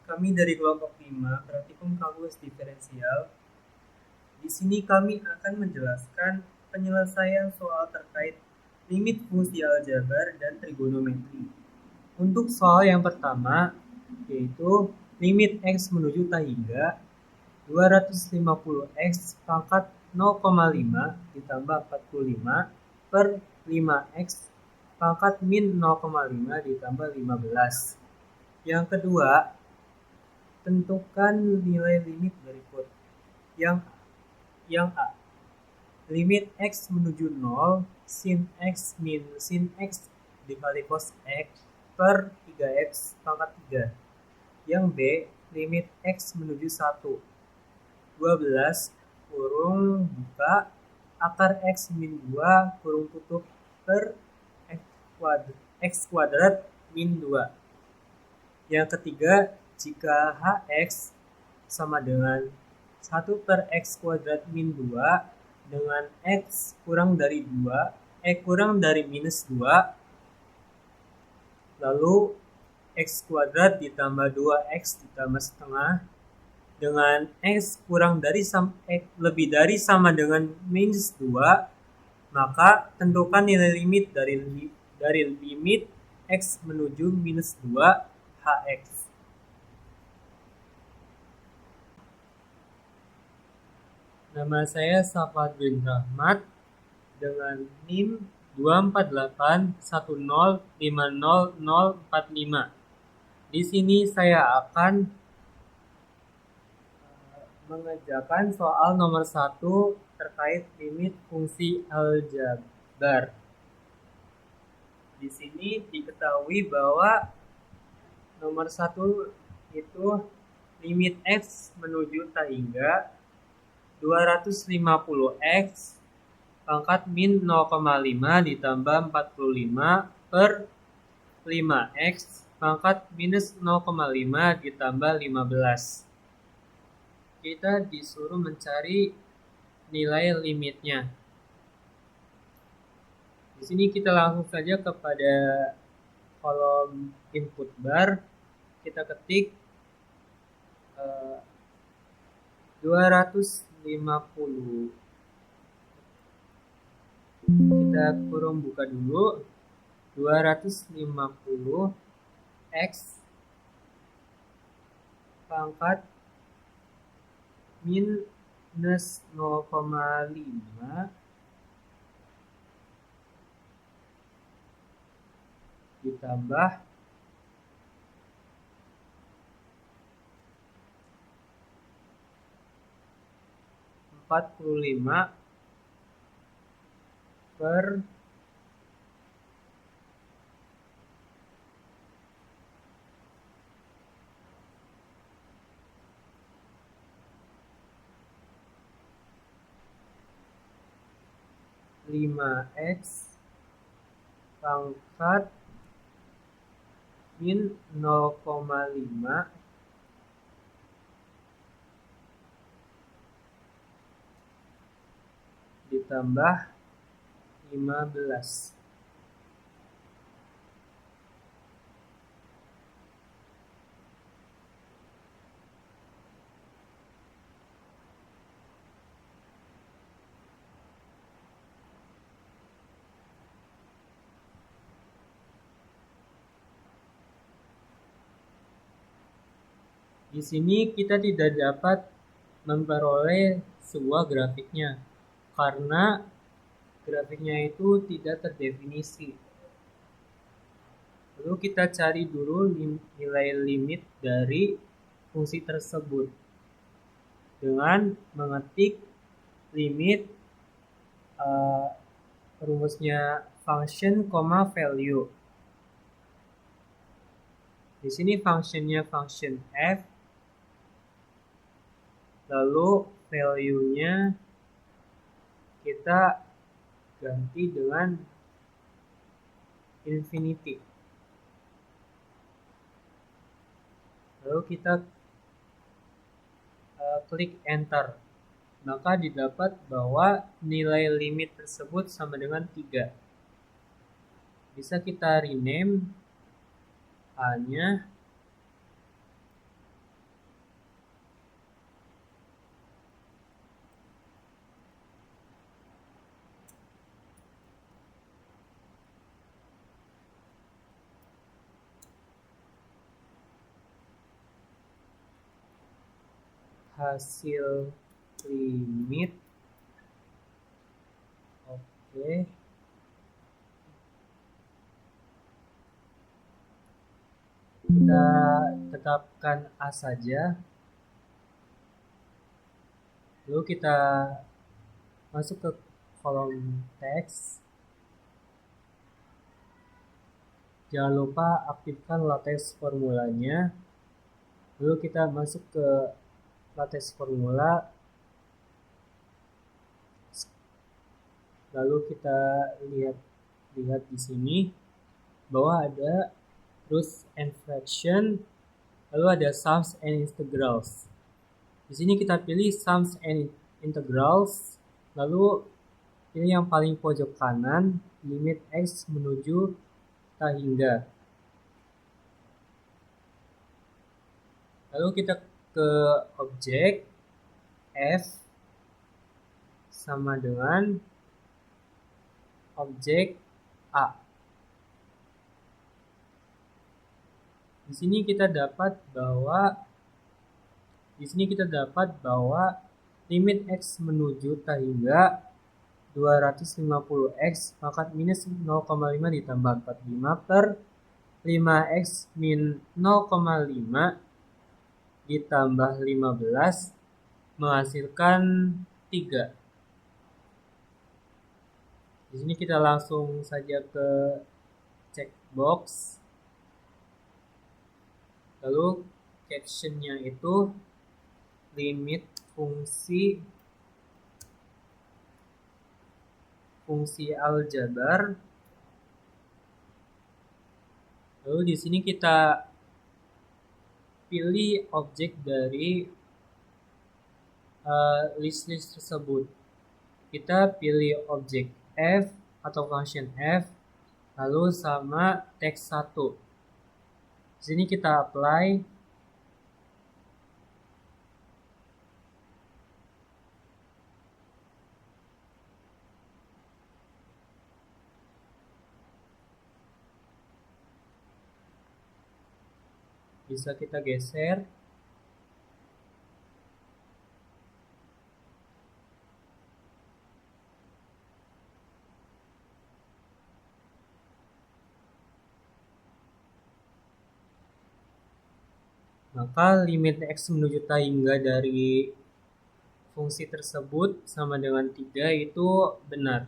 Kami dari kelompok 5, praktikum kalkulus diferensial. Di sini kami akan menjelaskan penyelesaian soal terkait limit fungsi aljabar dan trigonometri. Untuk soal yang pertama, yaitu limit x menuju tak hingga 250x pangkat 0,5 ditambah 45 per 5x pangkat min 0,5 ditambah 15. Yang kedua, tentukan nilai limit berikut. Yang A, limit x menuju 0 sin x min sin x dikali cos x per 3x pangkat 3. Yang B, limit x menuju 1, 12 kurung buka akar x min 2 kurung tutup per x kuadrat min 2. Yang ketiga, jika hx sama dengan 1 per x kuadrat min 2 dengan x kurang dari minus 2, lalu x kuadrat ditambah 2x ditambah setengah dengan x lebih dari sama dengan minus 2, maka tentukan nilai limit dari limit x menuju minus 2 hx. Nama saya Safad bin Rahmat dengan NIM 24810500045. Di sini saya akan mengerjakan soal nomor 1 terkait limit fungsi aljabar. Di sini diketahui bahwa nomor 1 itu limit x menuju tak hingga 250x pangkat min 0,5 ditambah 45 per 5x pangkat minus 0,5 ditambah 15. Kita disuruh mencari nilai limitnya. Di sini kita langsung saja kepada kolom input bar. Kita ketik 250. Kita kurung buka dulu. 250 x pangkat minus 0,5 ditambah 45 per 5x pangkat min 0,5 ditambah 15. Di sini kita tidak dapat memperoleh sebuah grafiknya karena grafiknya itu tidak terdefinisi. Lalu kita cari dulu nilai limit dari fungsi tersebut dengan mengetik limit rumusnya function, value. Di sini functionnya function f, lalu value-nya kita ganti dengan infinity. Lalu kita klik enter, maka didapat bahwa nilai limit tersebut sama dengan 3. Bisa kita rename A-nya hasil limit. Oke. Kita tetapkan A saja. Lalu kita masuk ke kolom teks. Jangan lupa aktifkan latex formulanya. Lalu kita masuk ke latex formula. Lalu kita lihat di sini bahwa ada roots and fraction, lalu ada sums and integrals. Di sini kita pilih sums and integrals, lalu pilih yang paling pojok kanan, limit x menuju tak hingga. Lalu kita ke objek f sama dengan objek A. Di sini kita dapat bahwa limit x menuju tak hingga 250x pangkat minus 0,5 ditambah 45 per 5x min 0,5 ditambah 15 menghasilkan 3. Di sini kita langsung saja ke checkbox. Lalu captionnya itu limit fungsi aljabar. Lalu di sini kita pilih objek dari list tersebut. Kita pilih objek f atau function f, lalu sama teks 1. Di sini kita apply. Bisa kita geser. Maka limit x menuju tak hingga dari fungsi tersebut sama dengan 3 itu benar.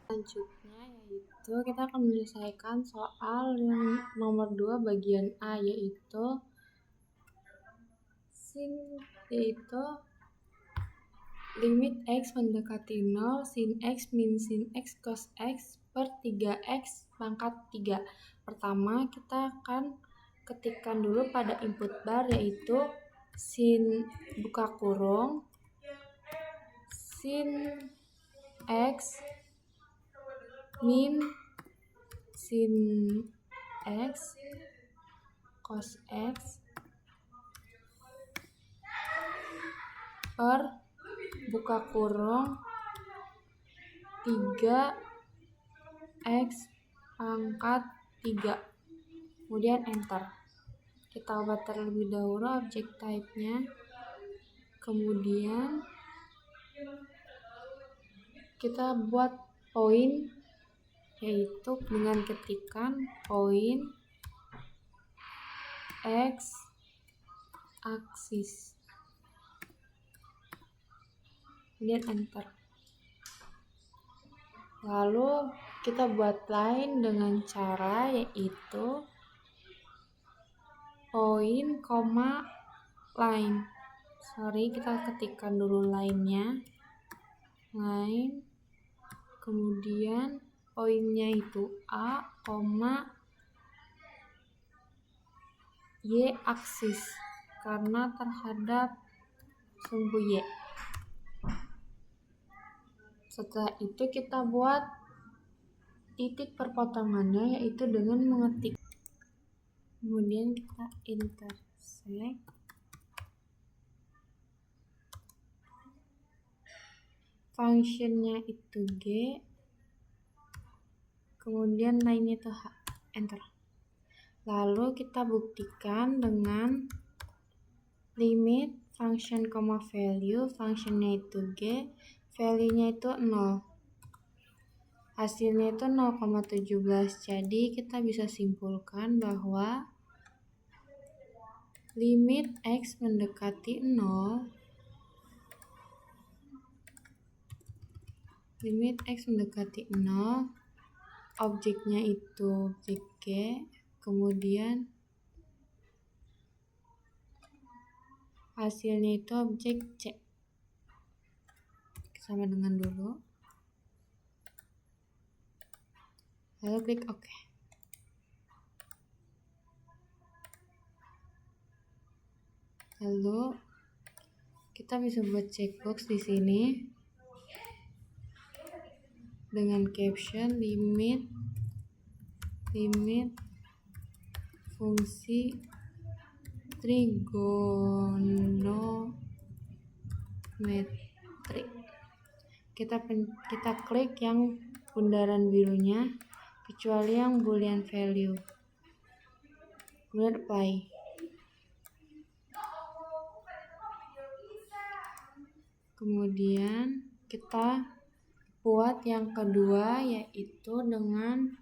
Selanjutnya yaitu kita akan menyelesaikan soal yang nomor 2 bagian A, yaitu limit x mendekati 0 sin x min sin x cos x per 3x pangkat 3. Pertama kita akan ketikkan dulu pada input bar, yaitu sin buka kurung sin x min sin x cos x per buka kurung 3x pangkat 3, kemudian enter. Kita ubah terlebih dahulu objek type-nya, kemudian kita buat poin, yaitu dengan ketikan poin x aksis, kemudian enter. Lalu kita buat line dengan cara yaitu poin koma line. Kita ketikkan dulu line-nya, line, kemudian poinnya itu A, Y aksis karena terhadap sumbu Y. Setelah itu kita buat titik perpotongannya, yaitu dengan mengetik. Kemudian kita intersect. Functionnya itu G. Kemudian line-nya itu H. Enter. Lalu kita buktikan dengan limit function, value, functionnya itu G, value-nya itu 0. Hasilnya itu 0,17. Jadi kita bisa simpulkan bahwa limit X mendekati 0, objeknya itu objek G, kemudian hasilnya itu objek C. Sama dengan dulu. Lalu klik OK. Lalu kita bisa buat checkbox di sini dengan caption limit fungsi trigonometrik. Kita klik yang bundaran birunya kecuali yang boolean value. Kemudian apply. Kemudian kita buat yang kedua, yaitu dengan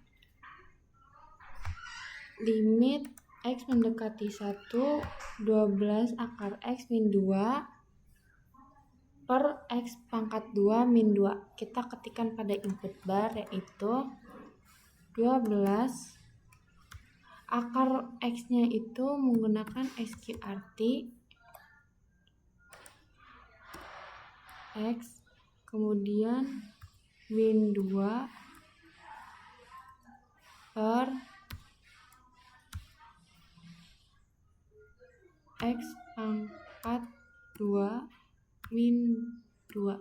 limit X mendekati 1, 12 akar X min 2 per X pangkat 2 min 2. Kita ketikkan pada input bar, yaitu 12 akar X-nya itu menggunakan sqrt X, kemudian min 2 per X pangkat 2 min 2.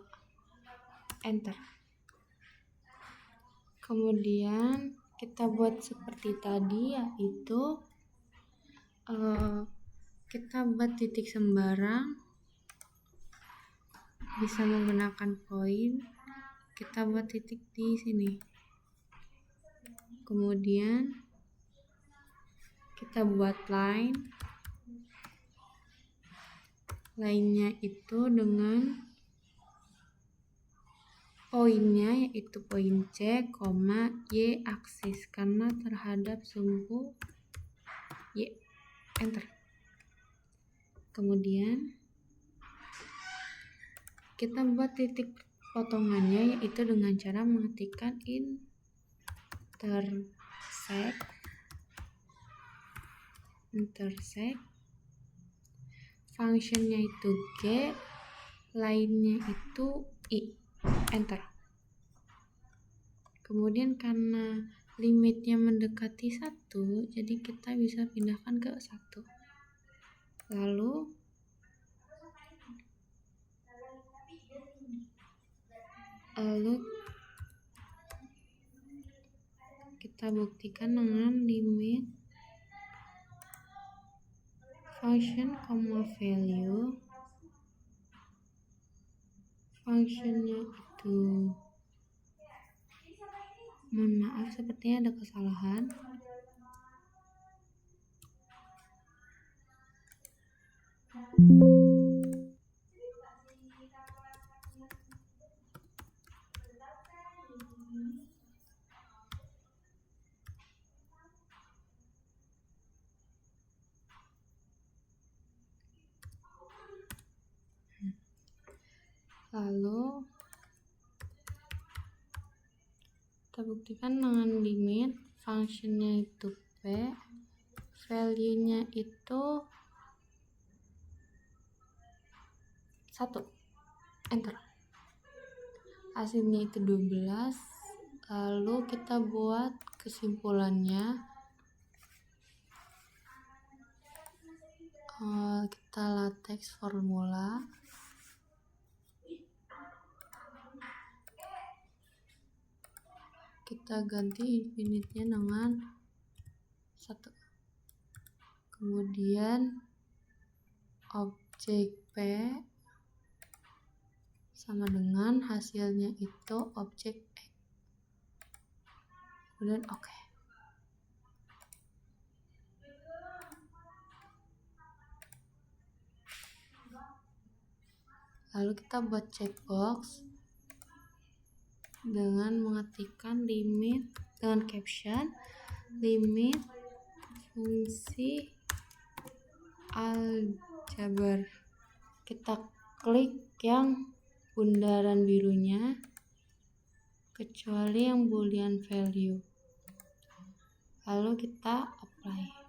Enter. Kemudian kita buat seperti tadi, yaitu kita buat titik sembarang, bisa menggunakan poin. Kita buat titik di sini. Kemudian kita buat line-nya itu dengan poinnya, yaitu poin C, Y aksis karena terhadap sumbu Y. Enter. Kemudian kita buat titik potongannya, yaitu dengan cara mengetikkan intersect, functionnya itu G, line-nya itu I. Enter. Kemudian karena limitnya mendekati 1, jadi kita bisa pindahkan ke 1. Lalu kita buktikan dengan limit function, value, functionnya itu, mohon maaf sepertinya ada kesalahan. Lalu kita buktikan dengan limit functionnya itu P, value-nya itu 1. Enter. Hasilnya itu 12. Lalu kita buat kesimpulannya. Kita latex formula. Kita ganti infinite-nya dengan 1. Kemudian objek P sama dengan hasilnya itu objek X. Kemudian OK. Lalu kita buat checkbox dengan mengetikkan limit dengan caption limit fungsi aljabar. Kita klik yang bundaran birunya kecuali yang boolean value. Lalu kita apply.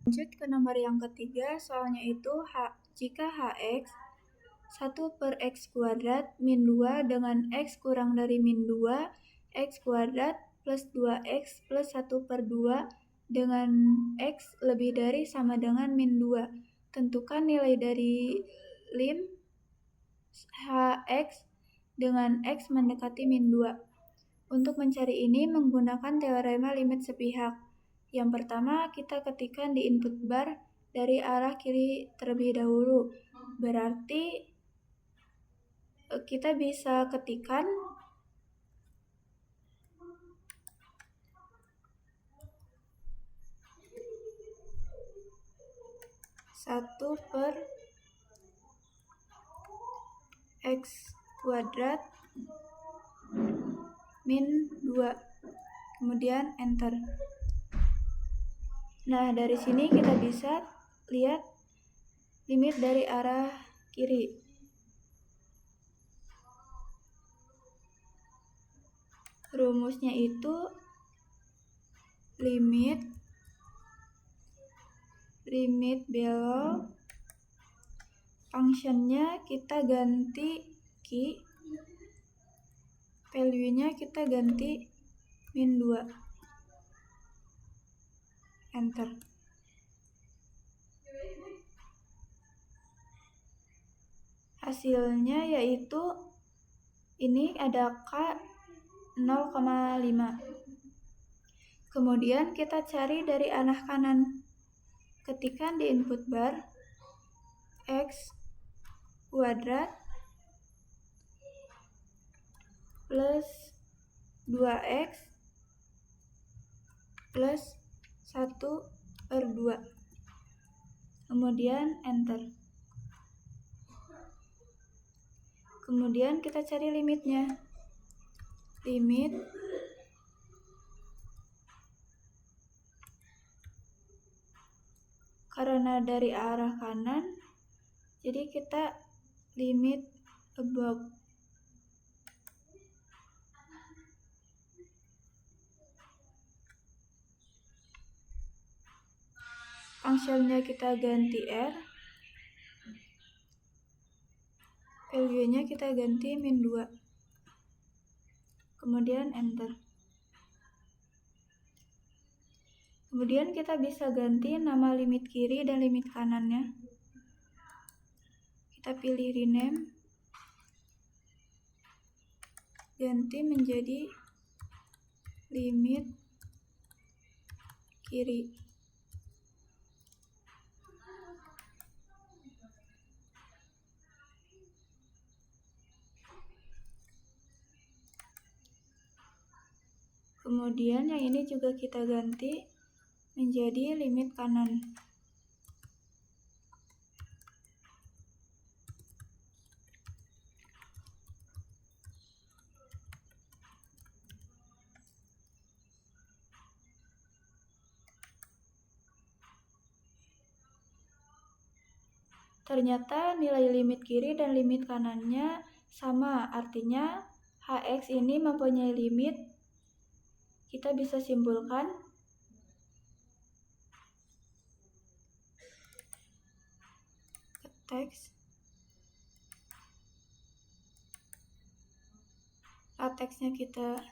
Lanjut ke nomor yang ketiga, soalnya itu jika hx 1 per x kuadrat min 2 dengan x kurang dari min 2, x kuadrat plus 2x plus 1 per 2 dengan x lebih dari sama dengan min 2. Tentukan nilai dari lim hx dengan x mendekati min 2. Untuk mencari ini menggunakan teorema limit sepihak. Yang pertama, kita ketikkan di input bar dari arah kiri terlebih dahulu. Berarti kita bisa ketikkan satu per x kuadrat min 2. Kemudian enter. Nah, dari sini kita bisa lihat limit dari arah kiri. Rumusnya itu limit below, functionnya kita ganti key, value-nya kita ganti min 2. Enter. Hasilnya yaitu ini ada K 0,5. Kemudian kita cari dari arah kanan. Ketikkan di input bar x kuadrat plus 2x plus 1 per 2. Kemudian enter. Kemudian kita cari limitnya. Limit karena dari arah kanan, jadi kita limit above. Functionnya kita ganti R, value-nya kita ganti min 2. Kemudian enter. Kemudian kita bisa ganti nama limit kiri dan limit kanannya. Kita pilih rename, ganti menjadi limit kiri. Kemudian yang ini juga kita ganti menjadi limit kanan. Ternyata nilai limit kiri dan limit kanannya sama, artinya hx ini mempunyai limit. Kita bisa simpulkan ke teks. Lateksnya kita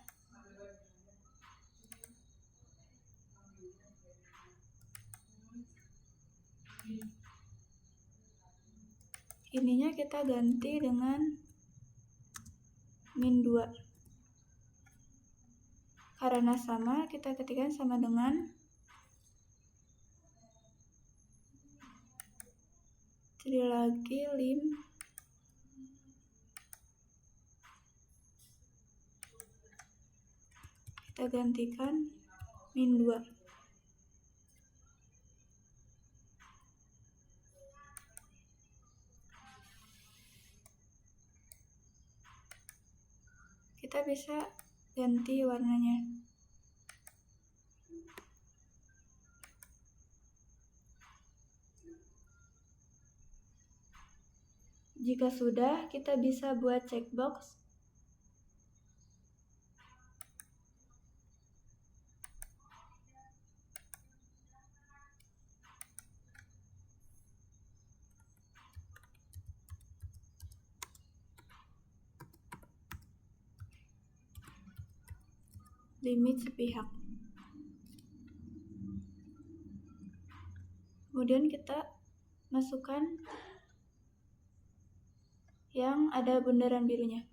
ininya kita ganti dengan min 2. Karena sama, kita ketikkan sama dengan cari lagi lim kita gantikan min 2. Kita bisa ganti warnanya. Jika sudah, kita bisa buat checkbox. Limit sepihak. Kemudian kita masukkan yang ada bundaran birunya.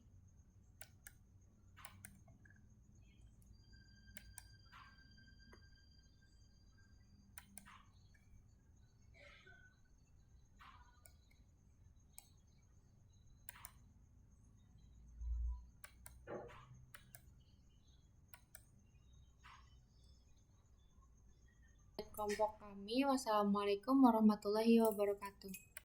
Kelompok kami. Wassalamualaikum warahmatullahi wabarakatuh.